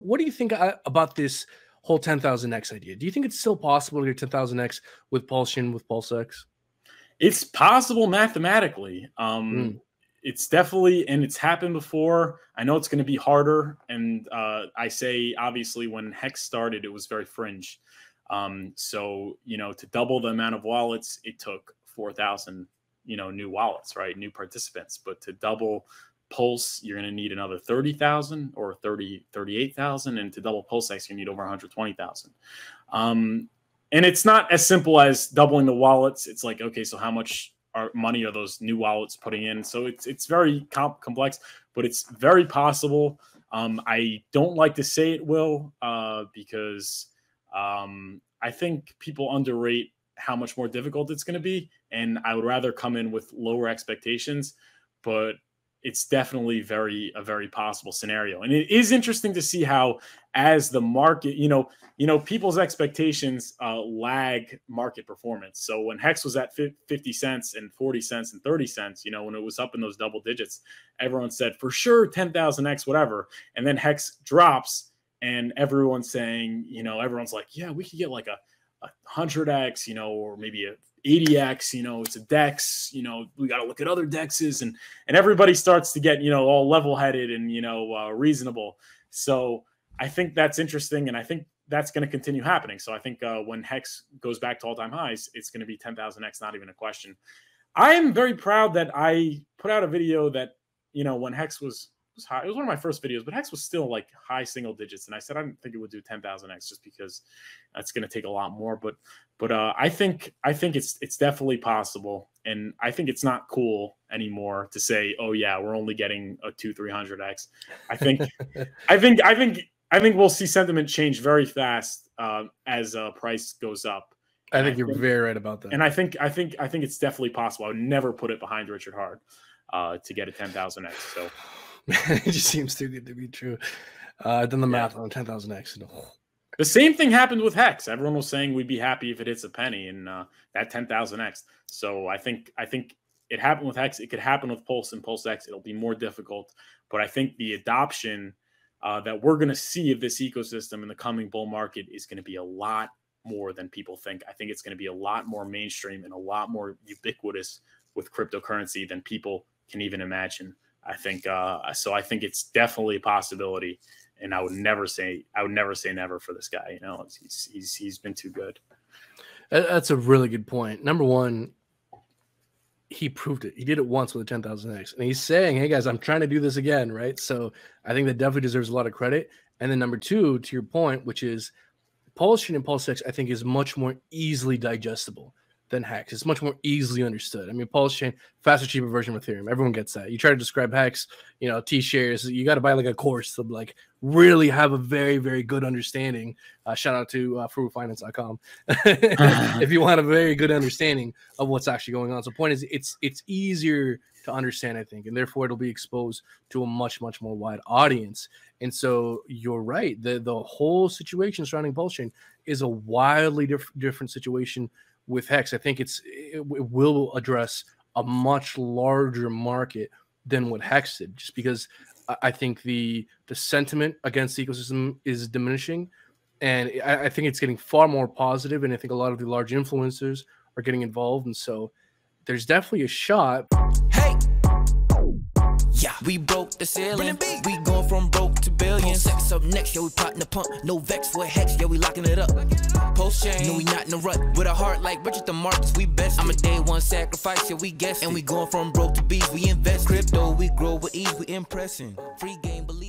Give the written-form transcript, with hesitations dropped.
what do you think about this whole 10,000x idea? Do you think it's still possible to get 10,000x with PulseChain, with PulseX? It's possible mathematically. It's definitely, and it's happened before. I know it's going to be harder. And I say, obviously, when Hex started, it was very fringe. So, you know, to double the amount of wallets, it took 4,000, you know, new wallets, right? New participants. But to double Pulse, you're going to need another 30,000 or 38,000. And to double PulseX, you need over 120,000. And it's not as simple as doubling the wallets. It's like, okay, so how much money are those new wallets putting in? So it's very complex, but it's very possible. I don't like to say it will because I think people underrate how much more difficult it's going to be. And I would rather come in with lower expectations, but it's definitely a very possible scenario. And it is interesting to see how, as the market, you know, people's expectations lag market performance. So when Hex was at 50 cents and 40 cents and 30 cents, you know, when it was up in those double digits, everyone said for sure 10,000x, whatever. And then Hex drops and everyone's saying, you know, everyone's like, yeah, we could get like a 100x, you know, or maybe a 80x, you know, it's a DEX, you know, we got to look at other DEXs, and everybody starts to get, you know, all level-headed and, you know, reasonable. So I think that's interesting, and I think that's going to continue happening. So I think when Hex goes back to all-time highs, it's going to be 10,000x, not even a question. I am very proud that I put out a video that, you know, when Hex was high, it was one of my first videos, but Hex was still like high single digits, and I said I didn't think it would do 10,000x just because it's going to take a lot more. But I think it's definitely possible, and I think it's not cool anymore to say, oh yeah, we're only getting a 200-300x. I think we'll see sentiment change very fast as price goes up. I think you're very right about that. And I think it's definitely possible. I would never put it behind Richard Hard to get a 10,000x. So. It just seems too good to be true. I've done the math on 10,000x. No. The same thing happened with Hex. Everyone was saying we'd be happy if it hits a penny, and that 10,000x. So I think it happened with Hex. It could happen with Pulse and PulseX. It'll be more difficult, but I think the adoption that we're going to see of this ecosystem in the coming bull market is going to be a lot more than people think. I think it's going to be a lot more mainstream and a lot more ubiquitous with cryptocurrency than people can even imagine. I think so. I think it's definitely a possibility, and I would never say never for this guy. You know, he's been too good. That's a really good point. Number one, he proved it. He did it once with a 10,000x, and he's saying, "Hey guys, I'm trying to do this again." Right. So I think that definitely deserves a lot of credit. And then number two, to your point, which is PulseChain and PulseX, I think is much more easily digestible than Hex. It's much more easily understood. I mean, PulseChain, faster, cheaper version of Ethereum. Everyone gets that. You try to describe Hex, you know, T-shares, you got to buy like a course to like really have a very, very good understanding. Shout out to furufinance.com if you want a very good understanding of what's actually going on. So point is, it's easier to understand, I think, and therefore it'll be exposed to a much, much more wide audience. And so you're right. The whole situation surrounding PulseChain is a wildly different situation with Hex. I think it will address a much larger market than what Hex did, just because I think the sentiment against the ecosystem is diminishing, and I think it's getting far more positive, and I think a lot of the large influencers are getting involved, and so there's definitely a shot. Hey, yeah, we broke the ceiling. We going from broke to billions. Sex up next, yeah, we potting the pump. No vex for Hex, yeah, we locking it up. PulseChain, no, we not in a rut. With a heart like Richard the Marcus, we best. I'm a day one sacrifice, yeah, we guess. And we going from broke to bees, we invest. Crypto, we grow with ease, we impressing. Free game, believe.